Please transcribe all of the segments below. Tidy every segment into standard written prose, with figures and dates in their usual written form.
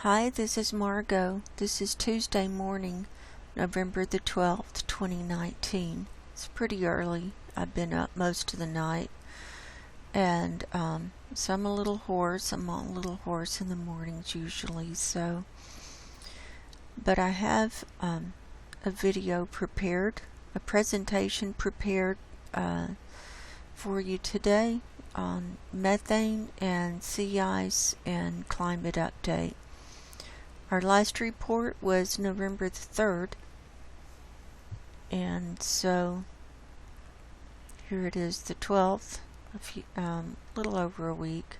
Hi, this is Margo. This is Tuesday morning, November the 12th, 2019. It's pretty early. I've been up most of the night. And so I'm a little hoarse. I'm a little hoarse in the mornings usually. But I have a video prepared, a presentation prepared for you today on methane and sea ice and climate update. Our last report was November the 3rd, and so here it is, the 12th, a little over a week.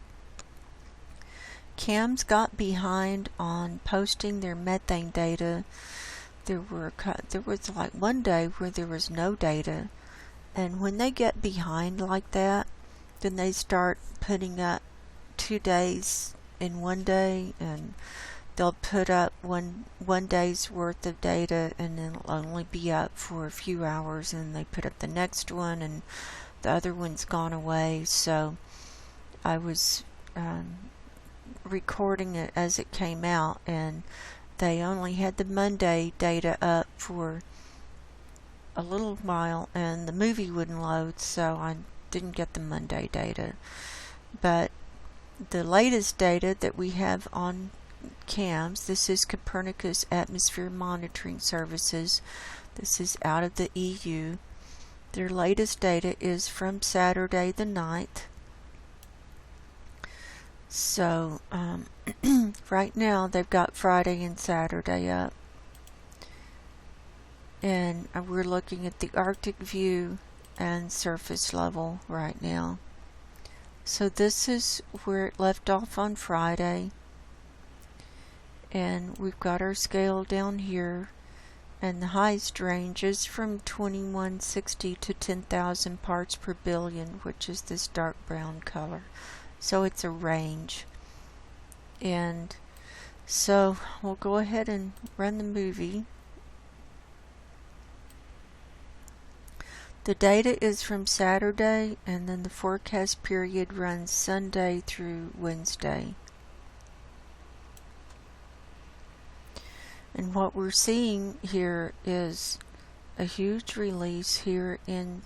CAMS got behind on posting their methane data. There was like one day where there was no data, and when they get behind like that, then they start putting up 2 days in one day, and they'll put up one day's worth of data, and then it'll only be up for a few hours, and they put up the next one, and the other one's gone away. So I was recording it as it came out, and they only had the Monday data up for a little while, and the movie wouldn't load, so I didn't get the Monday data. But the latest data that we have on CAMS, this is Copernicus Atmosphere Monitoring Services. This is out of the EU. Their latest data is from Saturday the 9th. So right now they've got Friday and Saturday up. And we're looking at the Arctic view and surface level right now. So this is where it left off on Friday. And we've got our scale down here, and the highest range is from 2160 to 10,000 parts per billion, which is this dark brown color. So it's a range. And so we'll go ahead and run the movie. The data is from Saturday, and then the forecast period runs Sunday through Wednesday. And what we're seeing here is a huge release here in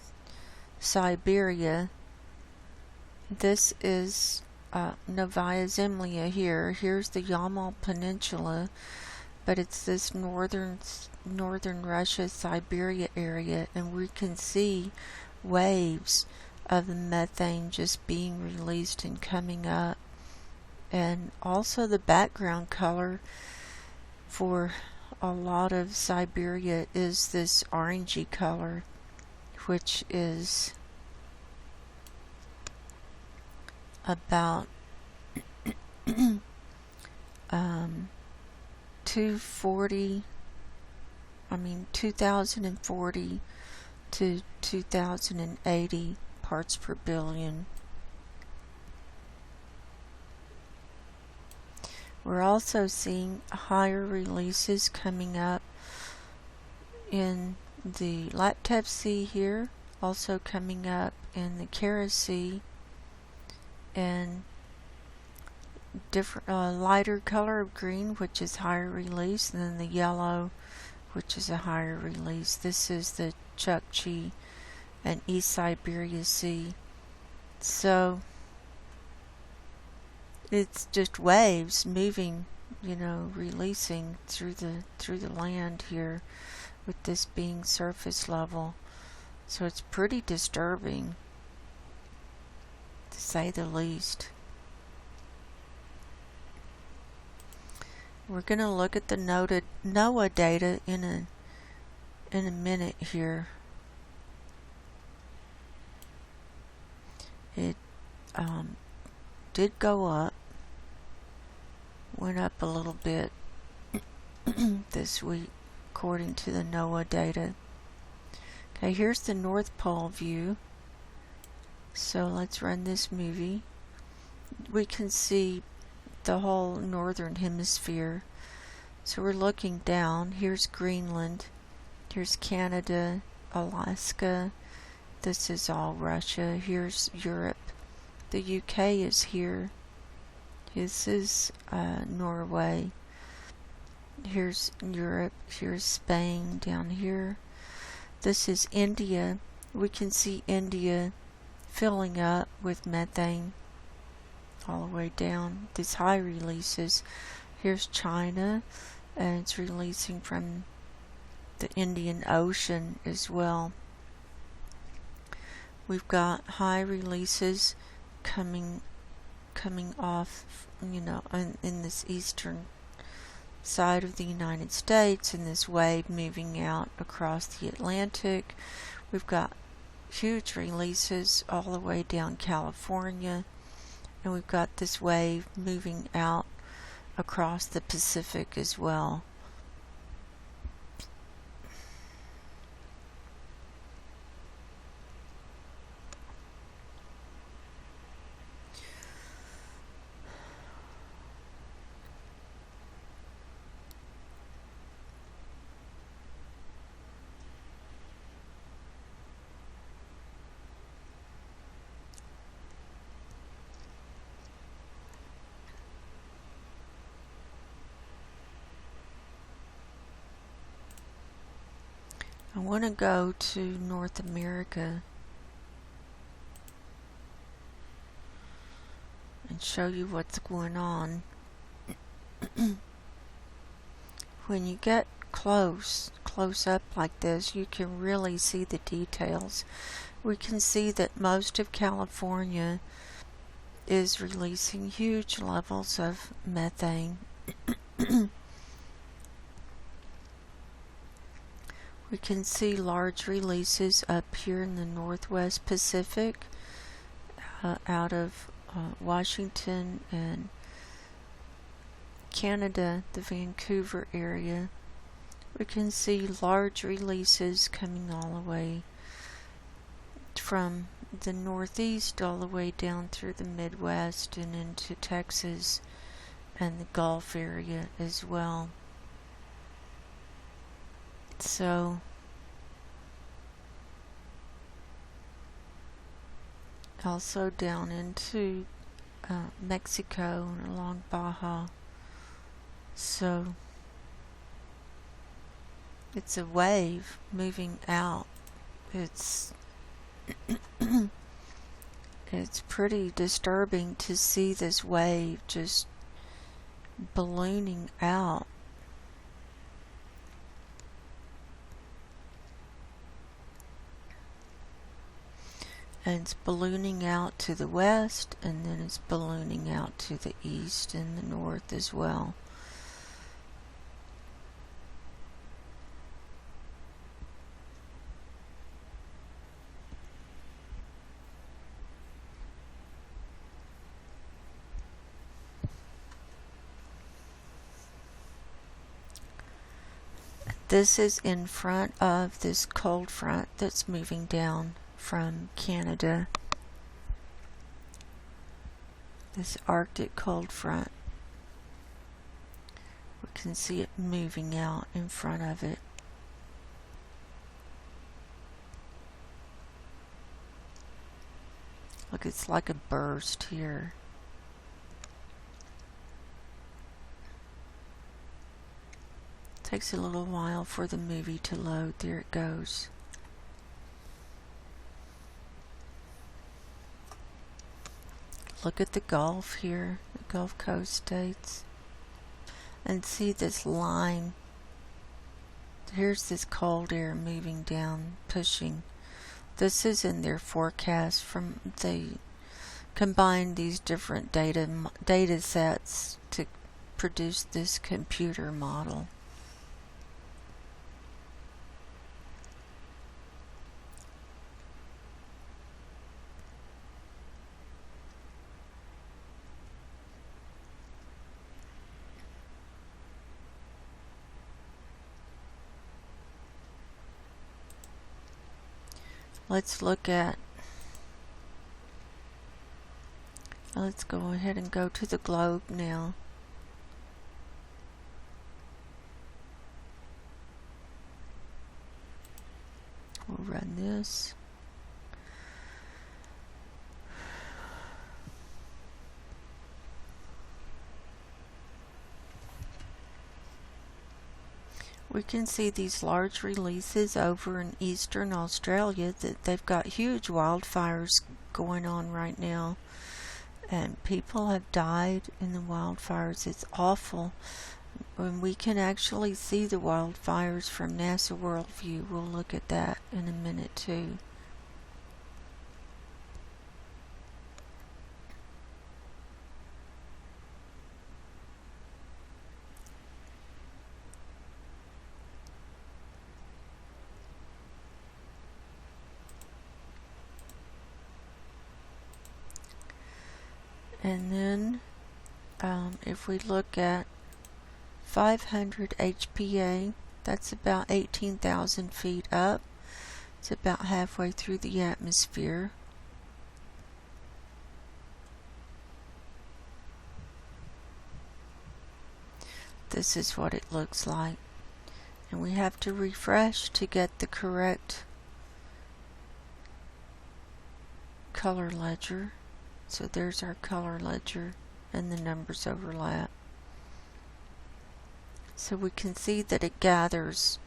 Siberia. This is Novaya Zemlya here. Here's the Yamal Peninsula, but it's this northern Russia, Siberia area, and we can see waves of the methane just being released and coming up. And also the background color for a lot of Siberia is this orangey color, which is about 2040 to 2080 parts per billion. We're also seeing higher releases coming up in the Laptev Sea here, also coming up in the Kara Sea, and different lighter color of green, which is higher release, and then the yellow, which is a higher release. This is the Chukchi and East Siberia Sea. So it's just waves moving, releasing through the land here, with this being surface level. So it's pretty disturbing, to say the least. We're going to look at the NOAA data in a minute here. It did go up, went up a little bit this week according to the NOAA data. Okay, here's the North Pole view. So let's run this movie. We can see the whole northern hemisphere. So we're looking down. Here's Greenland, here's Canada, Alaska. This is all Russia. Here's Europe. The UK is here. This is Norway. Here's Europe, here's Spain down here. This is India. We can see India filling up with methane all the way down. These high releases. Here's China, and it's releasing from the Indian Ocean as well. We've got high releases coming off, in this eastern side of the United States, and this wave moving out across the Atlantic. We've got huge releases all the way down California, and we've got this wave moving out across the Pacific as well. I want to go to North America and show you what's going on. When you get close up like this, you can really see the details. We can see that most of California is releasing huge levels of methane. We can see large releases up here in the Northwest Pacific, out of Washington and Canada, the Vancouver area. We can see large releases coming all the way from the Northeast all the way down through the Midwest and into Texas and the Gulf area as well. So also down into Mexico and along Baja. So it's a wave moving out. It's it's pretty disturbing to see this wave just ballooning out. And it's ballooning out to the west, and then it's ballooning out to the east and the north as well. This is in front of this cold front that's moving down from Canada. This Arctic cold front. We can see it moving out in front of it. Look, it's like a burst here. Takes a little while for the movie to load. There it goes. Look at the Gulf here, the Gulf Coast states, and see this line. Here's this cold air moving down, pushing. This is in their forecast. From they combine these different data sets to produce this computer model. Let's go ahead and go to the globe now. We'll run this. We can see these large releases over in eastern Australia that they've got huge wildfires going on right now. And people have died in the wildfires. It's awful. And we can actually see the wildfires from NASA Worldview. We'll look at that in a minute too. And then if we look at 500 HPA, that's about 18,000 feet up. It's about halfway through the atmosphere. This is what it looks like. And we have to refresh to get the correct color ledger. So there's our color ledger and the numbers overlap. So we can see that it's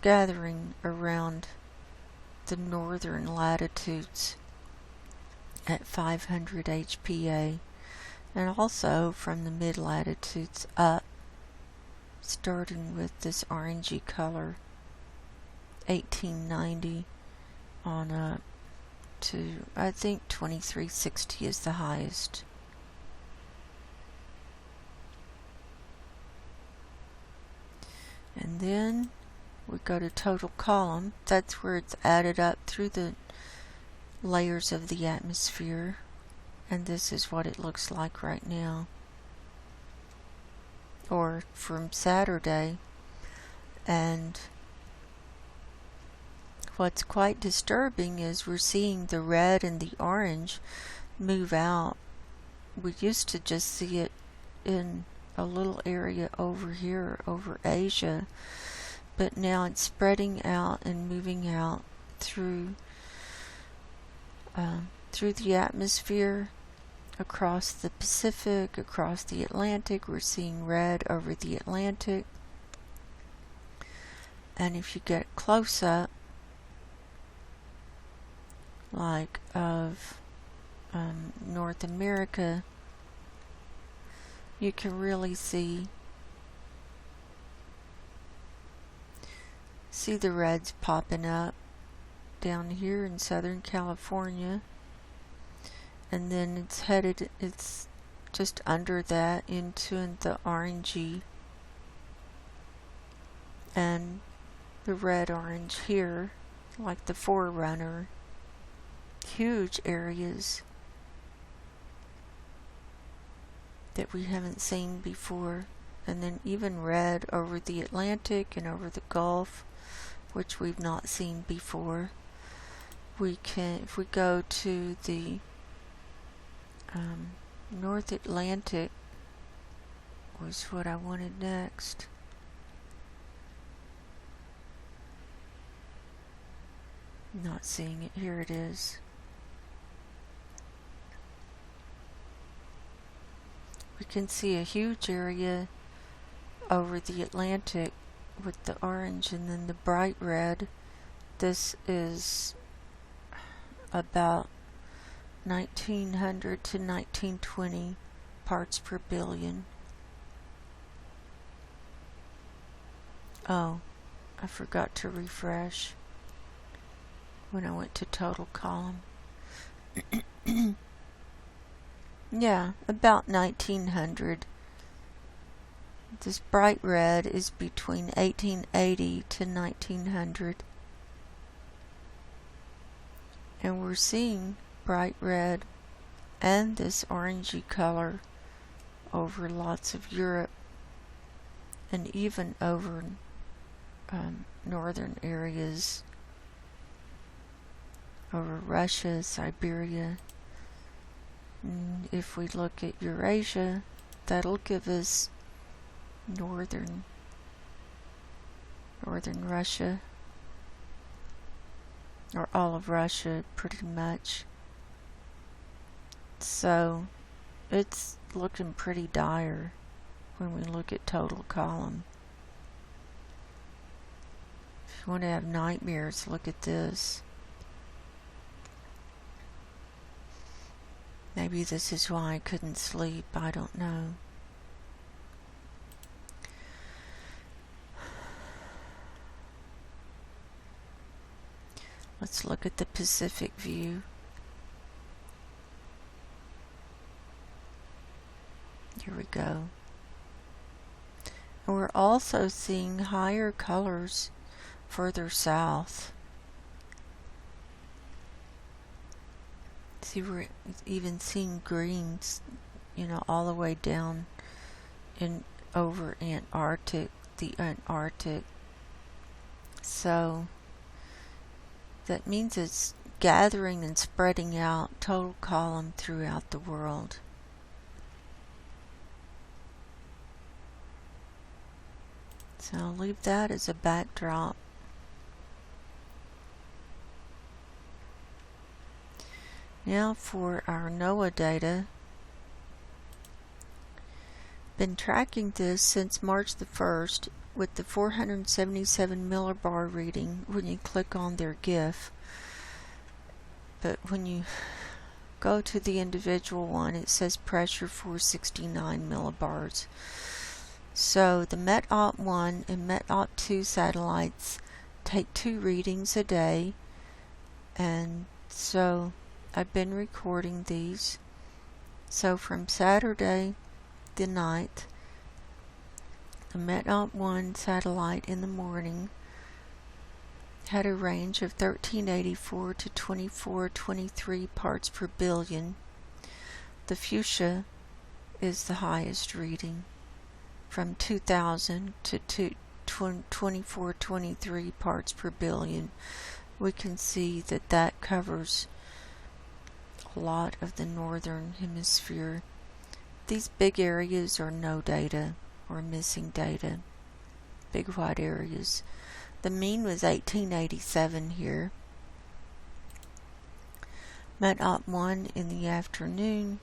gathering around the northern latitudes at 500 HPA, and also from the mid latitudes up, starting with this orangey color, 1890 on up to, I think 2360 is the highest. And then we go to total column. That's where it's added up through the layers of the atmosphere. And this is what it looks like right now. Or from Saturday. And what's quite disturbing is we're seeing the red and the orange move out. We used to just see it in a little area over here, over Asia, but now it's spreading out and moving out through the atmosphere, across the Pacific, across the Atlantic. We're seeing red over the Atlantic, and if you get close up, like of North America, you can really see the reds popping up down here in Southern California, and then it's just under that into the orangey and the red orange here, like the forerunner. Huge areas that we haven't seen before, and then even red over the Atlantic and over the Gulf, which we've not seen before. We can, if we go to the North Atlantic, was what I wanted next. Not seeing it. Here it is. We can see a huge area over the Atlantic with the orange and then the bright red. This is about 1900 to 1920 parts per billion. Oh, I forgot to refresh when I went to total column. Yeah, about 1900. This bright red is between 1880 to 1900. And we're seeing bright red and this orangey color over lots of Europe and even over northern areas, over Russia, Siberia. And if we look at Eurasia, that'll give us northern Russia, or all of Russia pretty much. So it's looking pretty dire when we look at total column. If you want to have nightmares, look at this. Maybe this is why I couldn't sleep, I don't know. Let's look at the Pacific view. Here we go. And we're also seeing higher colors further south. See, we're even seeing greens, you know, all the way down in over Antarctic, the Antarctic. So that means it's gathering and spreading out, total column throughout the world. So I'll leave that as a backdrop. Now for our NOAA data. Been tracking this since March the 1st with the 477 millibar reading when you click on their GIF. But when you go to the individual one, it says pressure 469 millibars. So the METOP1 and METOP2 satellites take 2 readings a day, and so I've been recording these. So from Saturday the 9th, the METOP1 satellite in the morning had a range of 1384 to 2423 parts per billion. The fuchsia is the highest reading, from 2000 to 2423 parts per billion. We can see that that covers a lot of the northern hemisphere. These big areas are no data or missing data. Big white areas. The mean was 1887 here. METOP1 in the afternoon.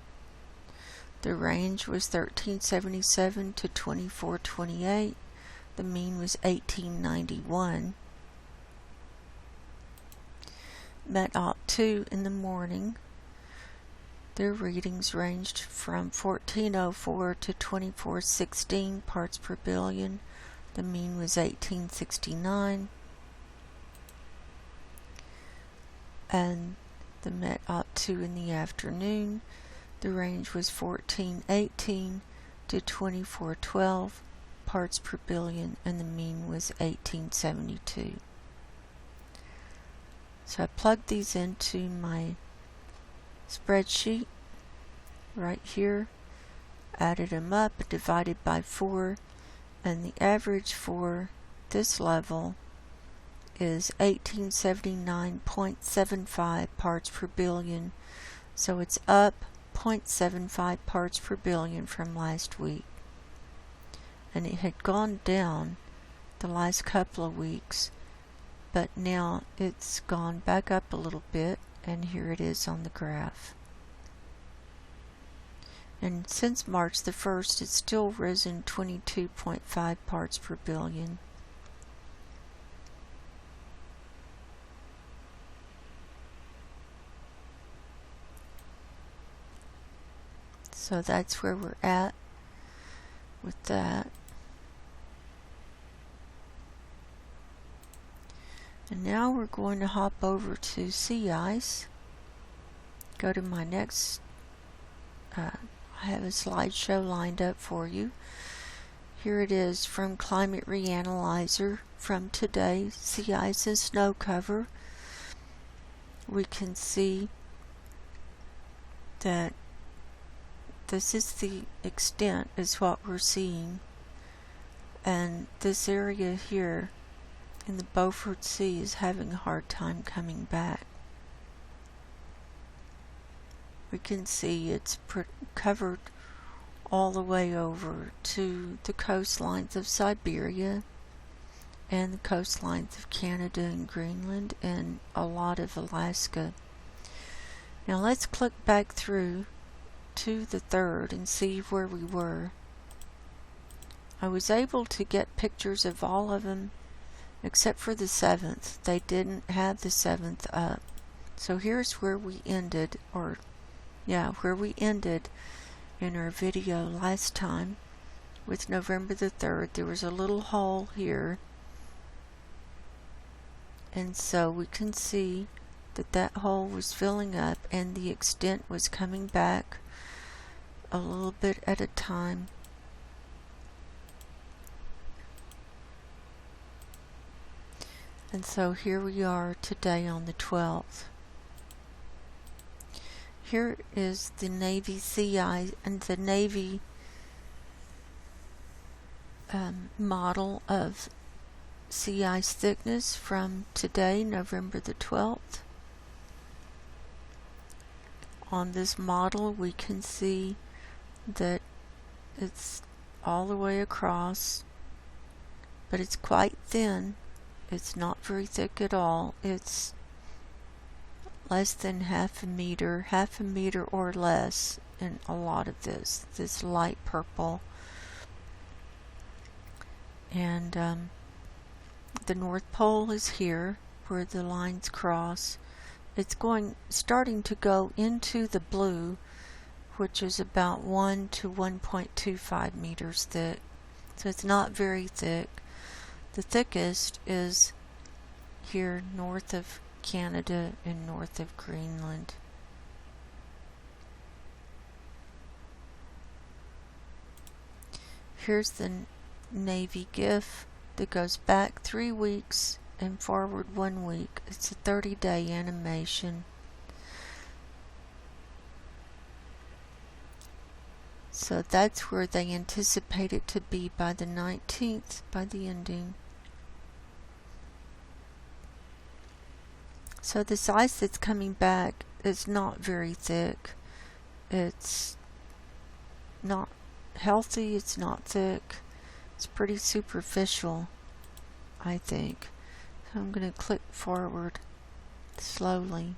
The range was 1377 to 2428. The mean was 1891. METOP2 in the morning. Their readings ranged from 1404 to 2416 parts per billion. The mean was 1869. And the METOP2 in the afternoon, the range was 1418 to 2412 parts per billion, and the mean was 1872. So I plugged these into my spreadsheet right here, added them up, divided by 4, and the average for this level is 1879.75 parts per billion. So it's up 0.75 parts per billion from last week. And it had gone down the last couple of weeks, but now it's gone back up a little bit, and here it is on the graph. And since March the 1st, it's still risen 22.5 parts per billion. So that's where we're at with that. And now we're going to hop over to sea ice. Go to my next, I have a slideshow lined up for you. Here it is from Climate Reanalyzer from today, sea ice and snow cover. We can see that this is the extent is what we're seeing, and this area here in the Beaufort Sea is having a hard time coming back. We can see it's covered all the way over to the coastlines of Siberia and the coastlines of Canada and Greenland and a lot of Alaska. Now let's click back through to the 3rd and see where we were. I was able to get pictures of all of them except for the 7th. They didn't have the 7th up. So here's where we ended, where we ended in our video last time with November the 3rd. There was a little hole here, and so we can see that that hole was filling up and the extent was coming back a little bit at a time. And so here we are today on the 12th. Here is the Navy sea ice and the Navy model of sea ice thickness from today, November the 12th. On this model we can see that it's all the way across, but it's quite thin. It's not very thick at all. It's less than half a meter or less in a lot of this light purple. And the North Pole is here where the lines cross. It's starting to go into the blue, which is about 1 to 1.25 meters thick. So it's not very thick. The thickest is here north of Canada and north of Greenland. Here's the Navy GIF that goes back 3 weeks and forward 1 week. It's a 30-day animation. So that's where they anticipate it to be by the 19th, by the ending. So this ice that's coming back is not very thick. It's not healthy, it's not thick. It's pretty superficial, I think. So I'm going to click forward slowly.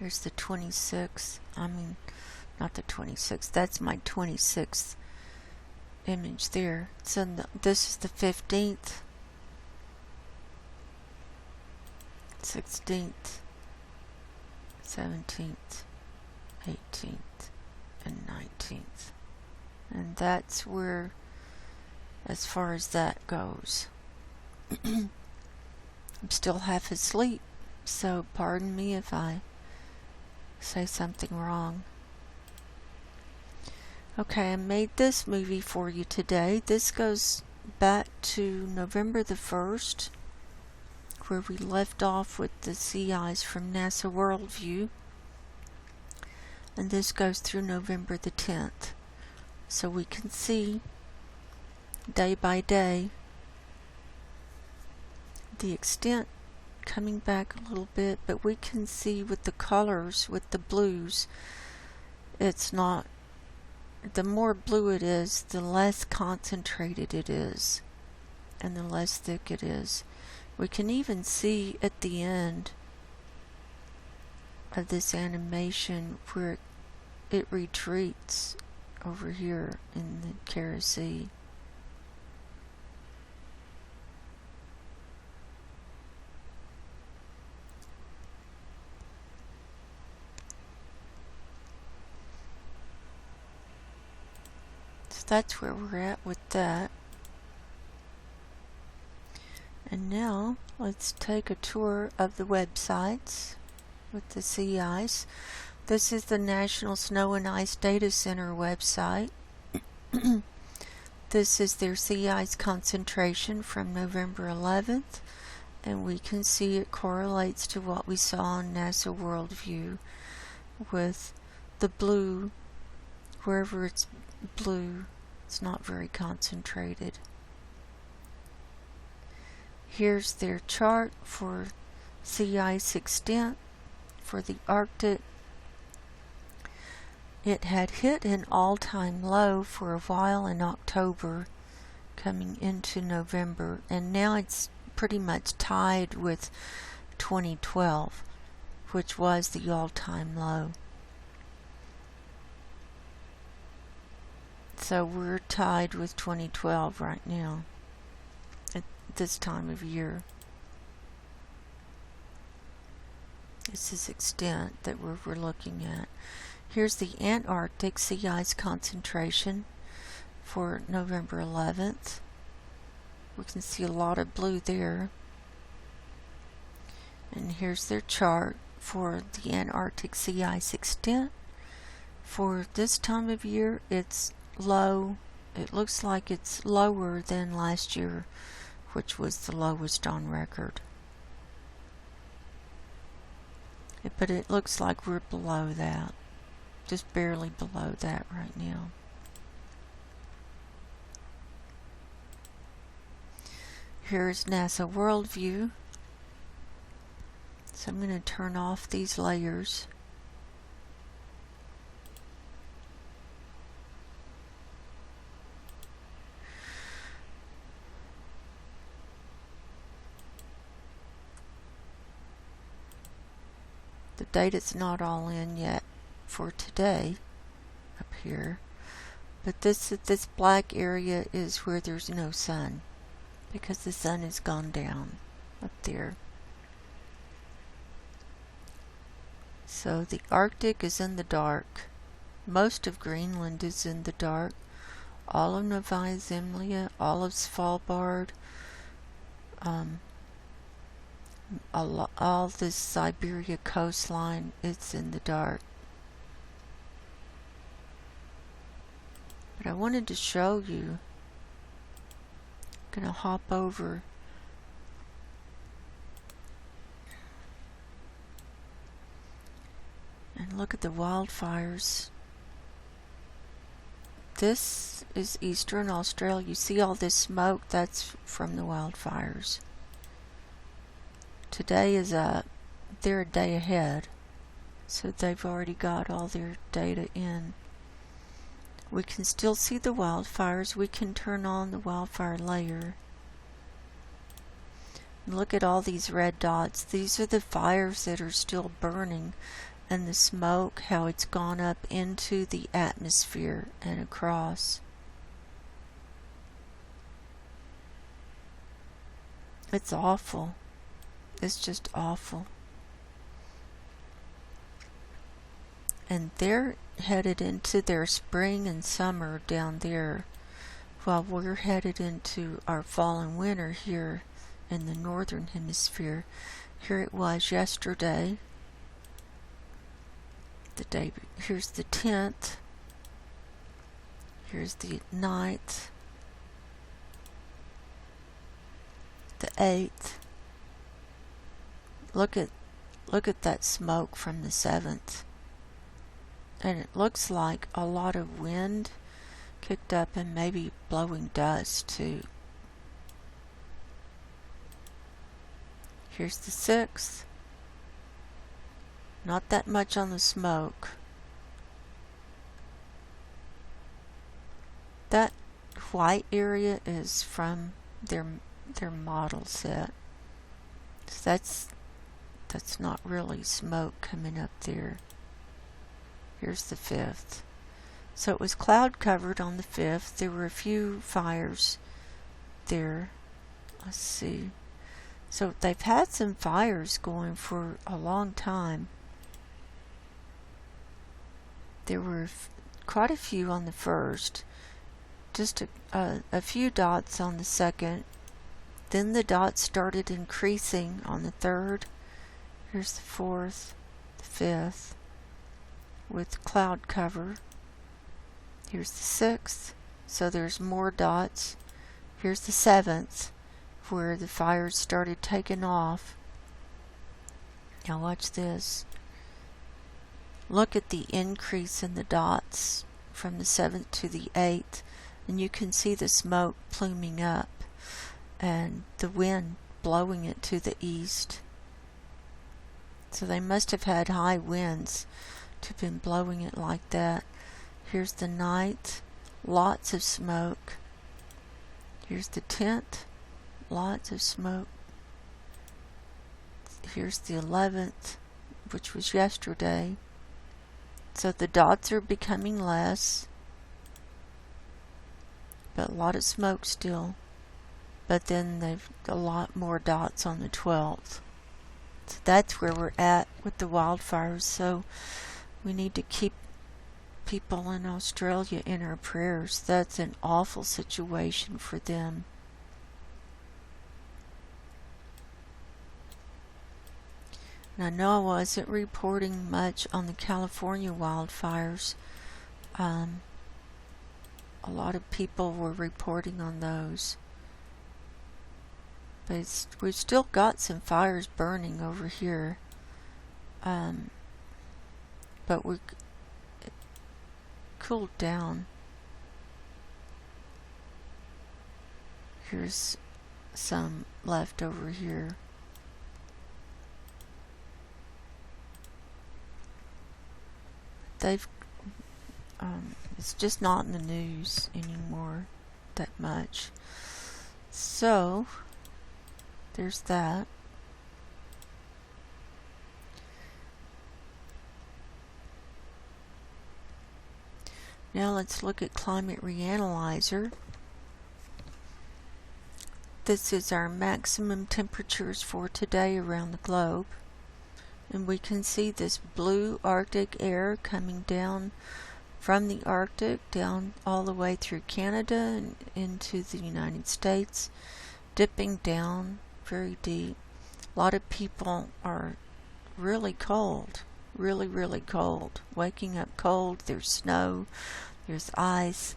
Here's the 26th. Not the 26th. That's my 26th image there. So this is the 15th, 16th, 17th, 18th, and 19th. And that's where, as far as that goes. I'm still half asleep, so pardon me if I say something wrong. Okay, I made this movie for you today. This goes back to November the 1st, where we left off with the sea ice from NASA Worldview. And this goes through November the 10th. So we can see day by day the extent coming back a little bit, but we can see with the colors, with the blues, it's not, the more blue it is, the less concentrated it is and the less thick it is. We can even see at the end of this animation where it retreats over here in the Kara Sea. So that's where we're at with that. And now let's take a tour of the websites with the sea ice. This is the National Snow and Ice Data Center website. This is their sea ice concentration from November 11th, and we can see it correlates to what we saw on NASA Worldview with the blue. Wherever it's blue, it's not very concentrated. Here's their chart for sea ice extent for the Arctic. It had hit an all-time low for a while in October, coming into November, and now it's pretty much tied with 2012, which was the all-time low. So we're tied with 2012 right now. this time of year. This is extent that we're looking at. Here's the Antarctic sea ice concentration for November 11th. We can see a lot of blue there. And here's their chart for the Antarctic sea ice extent. For this time of year, it's low. It looks like it's lower than last year, which was the lowest on record. But it looks like we're below that. Just barely below that right now. Here's NASA Worldview. So I'm going to turn off these layers. The data's not all in yet for today up here, but this black area is where there's no sun, because the sun has gone down up there. So the Arctic is in the dark. Most of Greenland is in the dark. All of Novaya Zemlya, all of Svalbard, all this Siberia coastline, it's in the dark. But I wanted to show you. I'm going to hop over and look at the wildfires. This is eastern Australia. You see all this smoke? That's from the wildfires. Today is they're a day ahead, so they've already got all their data in. We can still see the wildfires. We can turn on the wildfire layer. Look at all these red dots. These are the fires that are still burning, and the smoke, how it's gone up into the atmosphere and across. It's awful. It's just awful. And they're headed into their spring and summer down there, while we're headed into our fall and winter here in the northern hemisphere. Here it was yesterday. Here's the 10th. Here's the 9th. The 8th. Look at that smoke from the 7th. And it looks like a lot of wind kicked up and maybe blowing dust too. Here's the 6th. Not that much on the smoke. That white area is from their model set. So that's not really smoke coming up there. Here's the 5th. So it was cloud covered on the 5th. There were a few fires there. Let's see. So they've had some fires going for a long time. There were quite a few on the 1st. Just a few dots on the 2nd. Then the dots started increasing on the 3rd. Here's the 4th, the 5th, with cloud cover. Here's the 6th, so there's more dots. Here's the 7th, where the fires started taking off. Now watch this. Look at the increase in the dots from the 7th to the 8th, and you can see the smoke pluming up and the wind blowing it to the east. So they must have had high winds to have been blowing it like that. Here's the 9th, lots of smoke. Here's the 10th, lots of smoke. Here's the 11th, which was yesterday. So the dots are becoming less, but a lot of smoke still. but then they've a lot more dots on the 12th. So that's where we're at with the wildfires. So we need to keep people in Australia in our prayers. That's an awful situation for them. And I know I wasn't reporting much on the California wildfires. A lot of people were reporting on those. But we've still got some fires burning over here. But we cooled down. Here's some left over here. They've it's just not in the news anymore that much. So there's that. Now let's look at Climate Reanalyzer. This is our maximum temperatures for today around the globe. And we can see this blue Arctic air coming down from the Arctic down all the way through Canada and into the United States, dipping down very deep. A lot of people are really cold, really cold, waking up cold. There's snow, there's ice.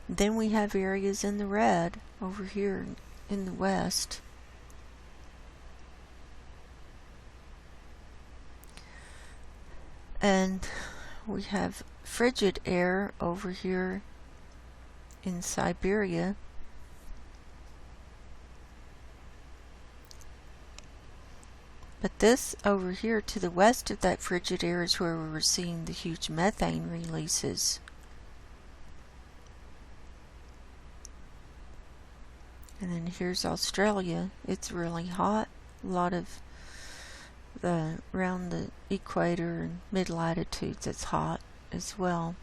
Then we have areas in the red over here in the west. And we have frigid air over here in Siberia. But this over here to the west of that frigid air is where we were seeing the huge methane releases. And then here's Australia. It's really hot. A lot of around the equator and mid-latitudes it's hot as well.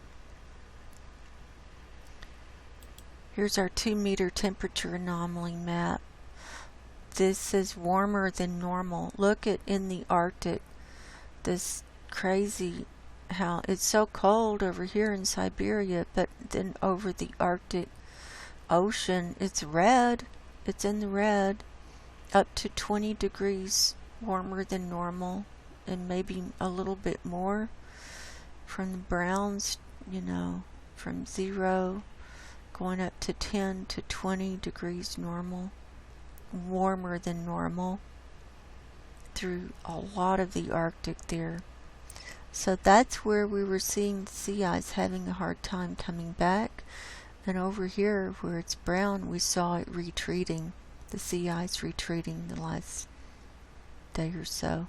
Here's our 2-meter temperature anomaly map. This is warmer than normal. Look at in the Arctic. This crazy how it's so cold over here in Siberia, but then over the Arctic Ocean it's red. It's in the red, up to 20 degrees warmer than normal, and maybe a little bit more. From the browns, you know, from 0 going up to 10 to 20 degrees warmer than normal through a lot of the Arctic there. So that's where we were seeing the sea ice having a hard time coming back. And over here where it's brown, we saw it retreating, the sea ice retreating the last day or so.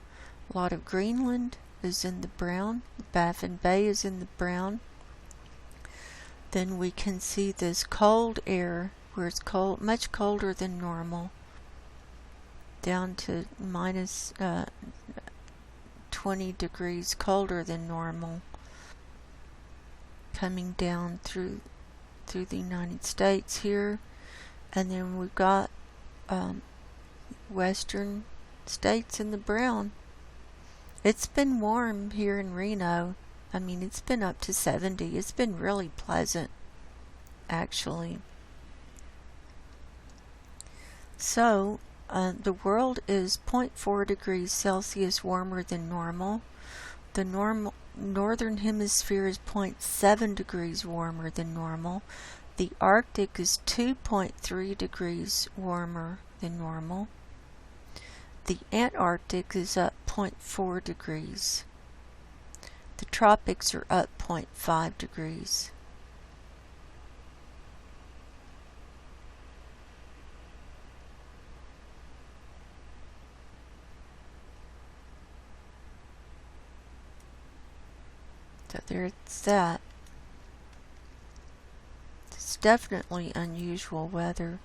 A lot of Greenland is in the brown. Baffin Bay is in the brown. Then we can see this cold air where it's cold, much colder than normal, down to minus 20 degrees colder than normal, coming down through the United States here. And then we've got western states in the brown. It's been warm here in Reno. I mean, it's been up to 70. It's been really pleasant, actually. So the world is 0.4 degrees Celsius warmer than normal. The northern hemisphere is 0.7 degrees warmer than normal. The Arctic is 2.3 degrees warmer than normal. The Antarctic is up 0.4 degrees. The tropics are up 0.5 degrees. So there's that. It's definitely unusual weather.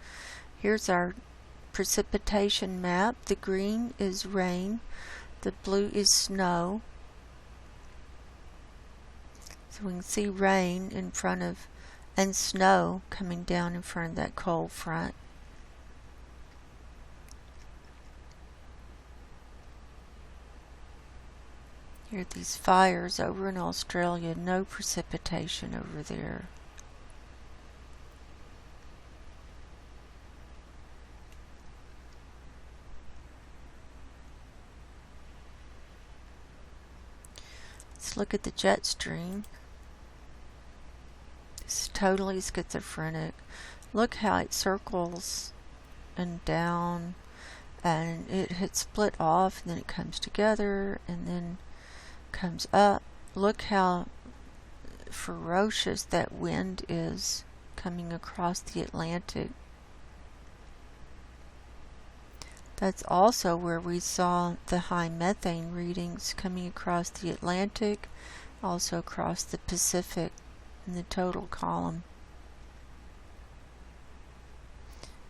Here's our precipitation map. The green is rain. The blue is snow. So we can see rain in front of, and snow coming down in front of that cold front. Here are these fires over in Australia, no precipitation over there. Let's look at the jet stream. This is totally schizophrenic. Look how it circles and down, and it had split off, and then it comes together, and then comes up. Look how ferocious that wind is coming across the Atlantic. That's also where we saw the high methane readings coming across the Atlantic, also across the Pacific in the total column.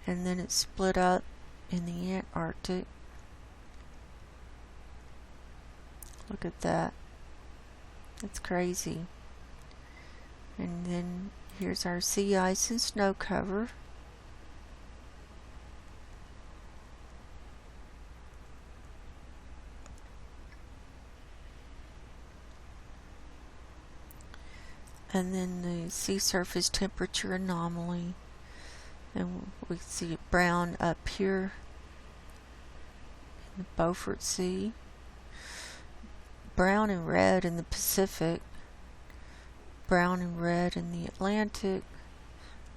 And then it split up in the Antarctic. Look at that. That's crazy. And then here's our sea ice and snow cover. And then the sea surface temperature anomaly. And we see it brown up here in the Beaufort Sea. Brown and red in the Pacific. Brown and red in the Atlantic.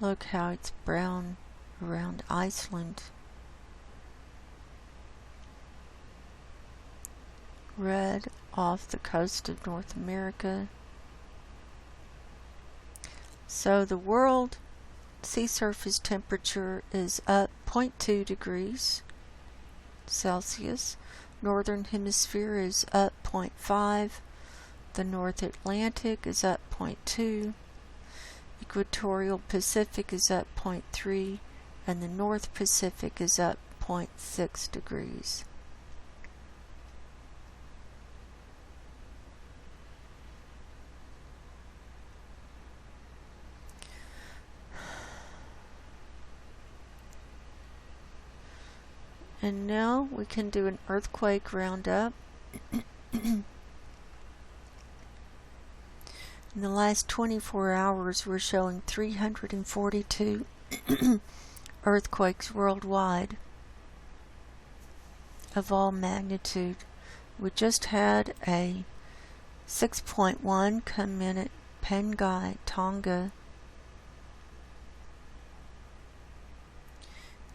Look how it's brown around Iceland. Red off the coast of North America. So the world sea surface temperature is up 0.2 degrees Celsius. Northern hemisphere is up 0.5. The North Atlantic is up 0.2. Equatorial Pacific is up 0.3. And the North Pacific is up 0.6 degrees. And now we can do an earthquake roundup. In the last 24 hours, we're showing 342 earthquakes worldwide of all magnitude. We just had a 6.1 come in at Pengai, Tonga.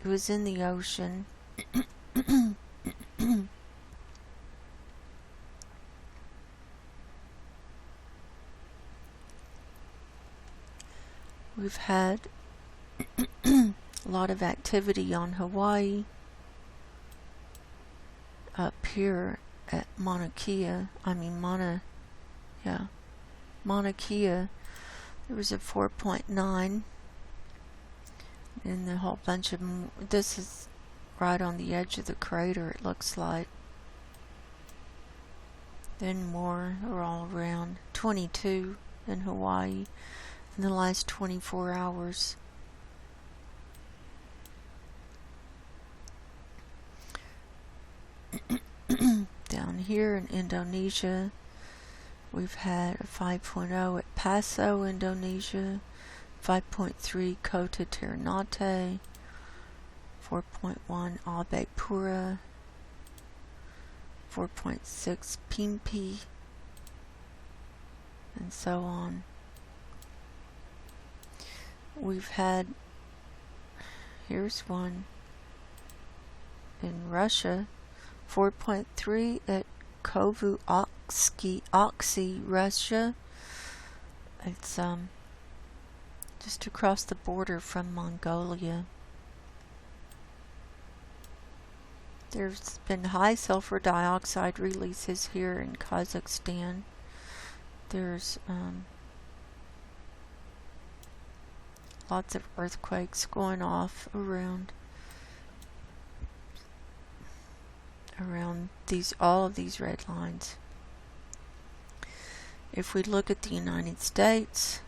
It was in the ocean. We've had a lot of activity on Hawaii, up here at Mauna Kea. Mauna Kea. There was a 4.9, and a whole bunch of this is right on the edge of the crater, it looks like. Then more are all around. 22 in Hawaii in the last 24 hours. Down here in Indonesia, we've had a 5.0 at Paso, Indonesia, 5.3 Kota Ternate, 4.1 Albapura, 4.6 Pimpi, and so on. We've had, here's one in Russia, 4.3 at Kovu-Oxy, Russia. It's just across the border from Mongolia. There's been high sulfur dioxide releases here in Kazakhstan. There's lots of earthquakes going off around all of these red lines. If we look at the United States,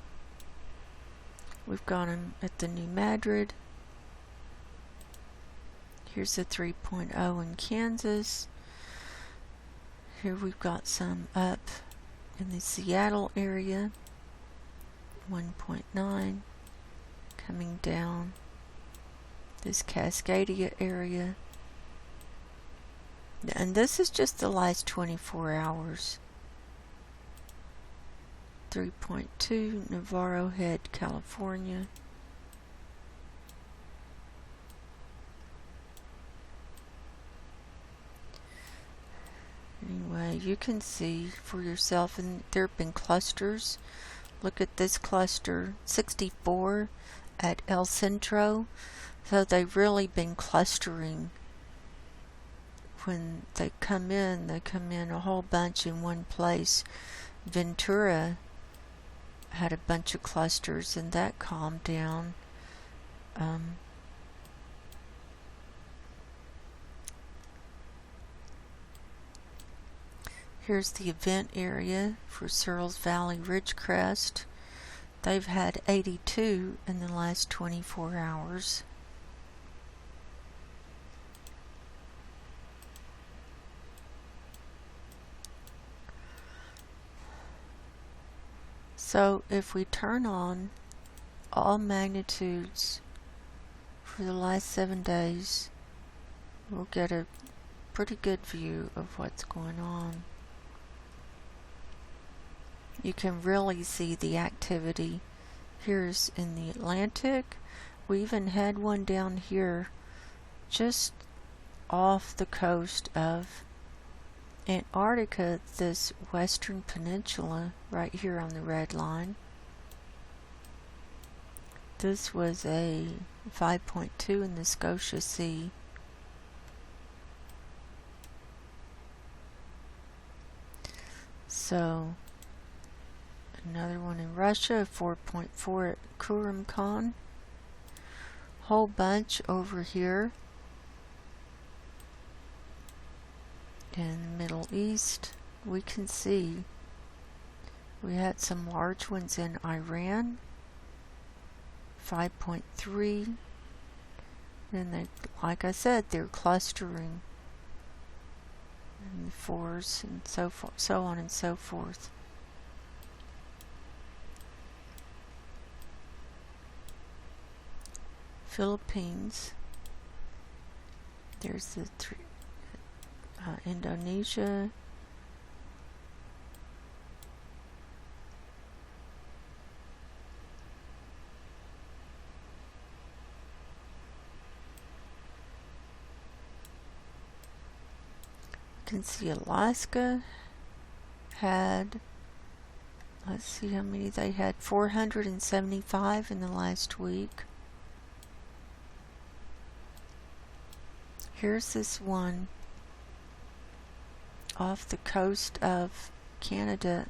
we've got them at the New Madrid. Here's the 3.0 in Kansas. Here we've got some up in the Seattle area, 1.9, coming down this Cascadia area. And this is just the last 24 hours. 3.2, Navarro Head, California. Anyway, you can see for yourself, and there have been clusters. Look at this cluster, 64 at El Centro. So they've really been clustering. When they come in a whole bunch in one place. Ventura had a bunch of clusters, and that calmed down. Here's the event area for Searles Valley Ridgecrest. They've had 82 in the last 24 hours. So if we turn on all magnitudes for the last 7 days, we'll get a pretty good view of what's going on. You can really see the activity. Here's in the Atlantic. We even had one down here just off the coast of Antarctica, this western peninsula right here on the red line. This was a 5.2 in the Scotia Sea. So another one in Russia, 4.4 at Kurumkan. Whole bunch over here in the Middle East. We can see we had some large ones in Iran, 5.3, and they, like I said, they're clustering in the fours and so on and so forth. Philippines. There's the Indonesia. You can see Alaska had, let's see how many they had, 475 in the last week. Here's this one off the coast of Canada,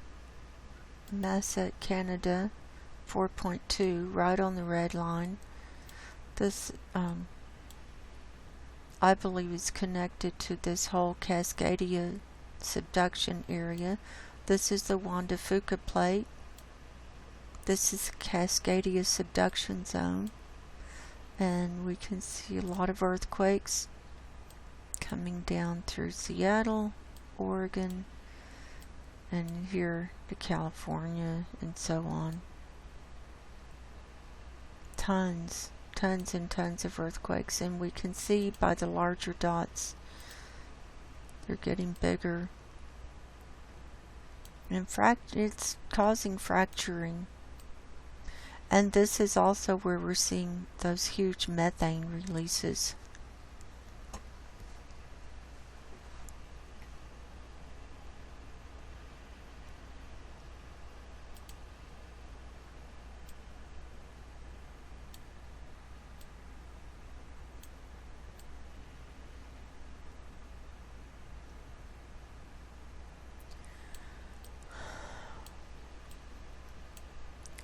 Masset, Canada, 4.2, right on the red line. This, I believe, is connected to this whole Cascadia subduction area. This is the Juan de Fuca plate. This is the Cascadia subduction zone. And we can see a lot of earthquakes coming down through Seattle, Oregon, and here to California, and so on. Tons and tons of earthquakes, and we can see by the larger dots they're getting bigger. In fact, it's causing fracturing. And this is also where we're seeing those huge methane releases.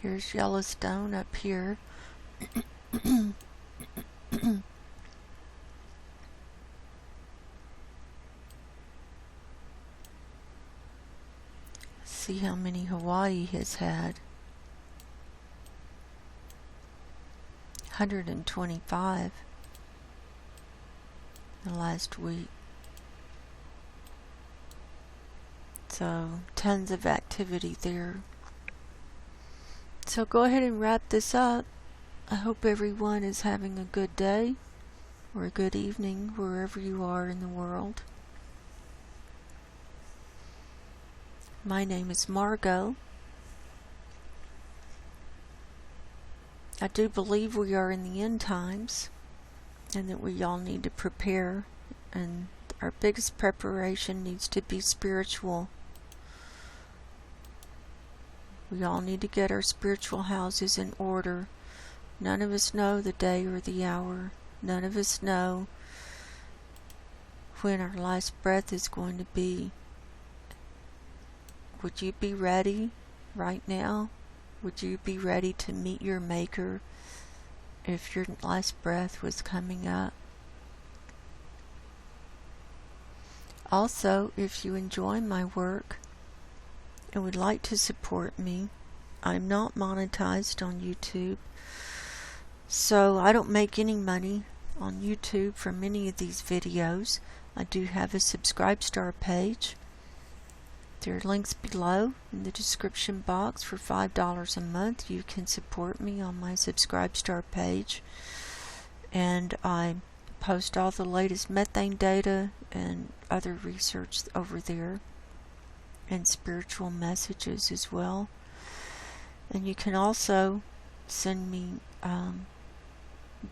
Here's Yellowstone up here. See how many Hawaii has had. 125 the last week. So tons of activity there. So go ahead and wrap this up. I hope everyone is having a good day or a good evening wherever you are in the world. My name is Margo. I do believe we are in the end times and that we all need to prepare, and our biggest preparation needs to be spiritual. We all need to get our spiritual houses in order. None of us know the day or the hour. None of us know when our last breath is going to be. Would you be ready right now? Would you be ready to meet your Maker if your last breath was coming up? Also, if you enjoy my work and would like to support me, I'm not monetized on YouTube, so I don't make any money on YouTube from any of these videos. I do have a Subscribe page. There are links below in the description box. For $5 a month you can support me on my Subscribe page, and I post all the latest methane data and other research over there, and spiritual messages as well. And you can also send me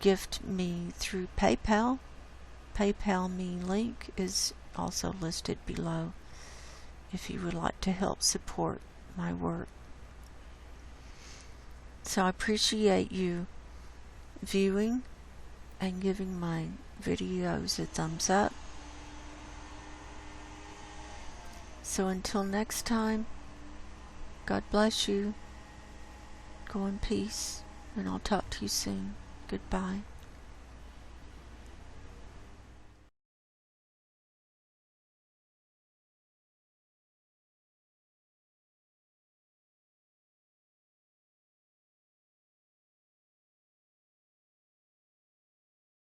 gift me through PayPal. PayPal me link is also listed below if you would like to help support my work. So I appreciate you viewing and giving my videos a thumbs up. So until next time, God bless you. Go in peace, and I'll talk to you soon. Goodbye.